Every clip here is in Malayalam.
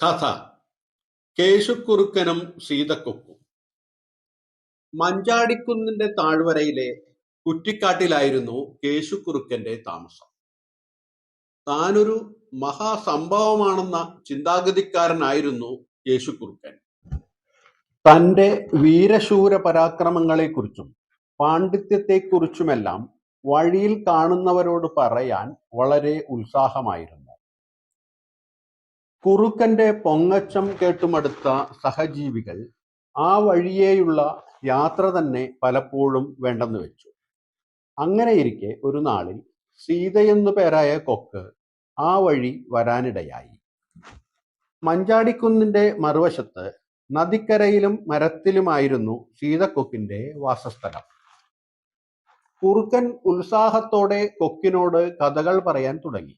കഥ കേശുക്കുറുക്കനും സീതക്കൊക്കും. മഞ്ചാടിക്കുന്നിന്റെ താഴ്വരയിലെ കുറ്റിക്കാട്ടിലായിരുന്നു കേശുക്കുറുക്കന്റെ താമസം. താനൊരു മഹാസംഭവമാണെന്ന ചിന്താഗതിക്കാരനായിരുന്നു കേശുക്കുറുക്കൻ. തന്റെ വീരശൂര പരാക്രമങ്ങളെക്കുറിച്ചും പാണ്ഡിത്യത്തെക്കുറിച്ചുമെല്ലാം വഴിയിൽ കാണുന്നവരോട് പറയാൻ വളരെ ഉത്സാഹമായിരുന്നു. കുറുക്കന്റെ പൊങ്ങച്ചം കേട്ടുമടുത്ത സഹജീവികൾ ആ വഴിയേയുള്ള യാത്ര തന്നെ പലപ്പോഴും വേണ്ടെന്ന് വെച്ചു. അങ്ങനെയിരിക്കെ ഒരു നാളിൽ സീതയെന്നു പേരായ കൊക്ക് ആ വഴി വരാനിടയായി. മഞ്ചാടിക്കുന്നിന്റെ മറുവശത്ത് നദിക്കരയിലും മരത്തിലുമായിരുന്നു സീതക്കൊക്കിന്റെ വാസസ്ഥലം. കുറുക്കൻ ഉത്സാഹത്തോടെ കൊക്കിനോട് കഥകൾ പറയാൻ തുടങ്ങി.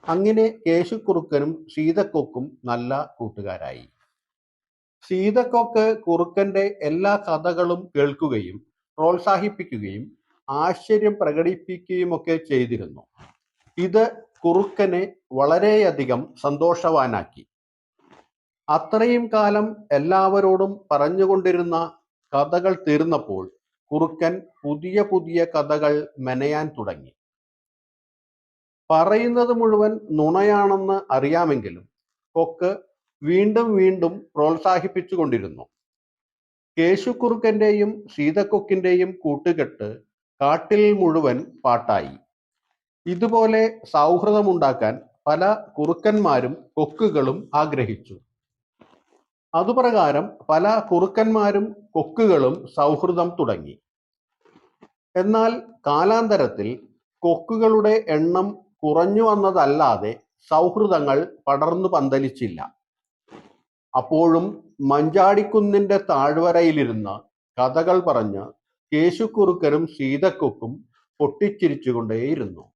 അങ്ങനെ കേശുക്കുറുക്കനും സീതക്കൊക്കും നല്ല കൂട്ടുകാരായി. സീതക്കൊക്ക് കുറുക്കന്റെ എല്ലാ കഥകളും കേൾക്കുകയും പ്രോത്സാഹിപ്പിക്കുകയും ആശ്ചര്യം പ്രകടിപ്പിക്കുകയുമൊക്കെ ചെയ്തിരുന്നു. ഇത് കുറുക്കനെ വളരെയധികം സന്തോഷവാനാക്കി. അത്രയും കാലം എല്ലാവരോടും പറഞ്ഞുകൊണ്ടിരുന്ന കഥകൾ തീർന്നപ്പോൾ കുറുക്കൻ പുതിയ പുതിയ കഥകൾ മെനയാൻ തുടങ്ങി. പറയുന്നത് മുഴുവൻ നുണയാണെന്ന് അറിയാമെങ്കിലും കൊക്ക് വീണ്ടും വീണ്ടും പ്രോത്സാഹിപ്പിച്ചുകൊണ്ടിരുന്നു. കേശുക്കുറുക്കന്റെയും സീതക്കൊക്കിന്റെയും കൂട്ടുകെട്ട് കാട്ടിൽ മുഴുവൻ പാട്ടായി. ഇതുപോലെ സൗഹൃദമുണ്ടാക്കാൻ പല കുറുക്കന്മാരും കൊക്കുകളും ആഗ്രഹിച്ചു. അതുപ്രകാരം പല കുറുക്കന്മാരും കൊക്കുകളും സൗഹൃദം തുടങ്ങി. എന്നാൽ കാലാന്തരത്തിൽ കൊക്കുകളുടെ എണ്ണം കുറഞ്ഞു വന്നതല്ലാതെ സൗഹൃദങ്ങൾ പടർന്നു പന്തലിച്ചില്ല. അപ്പോഴും മഞ്ചാടിക്കുന്നിന്റെ താഴ്വരയിലിരുന്ന് കഥകൾ പറഞ്ഞ് കേശുക്കുറുക്കനും സീതക്കൊക്കും പൊട്ടിച്ചിരിച്ചുകൊണ്ടേയിരുന്നു.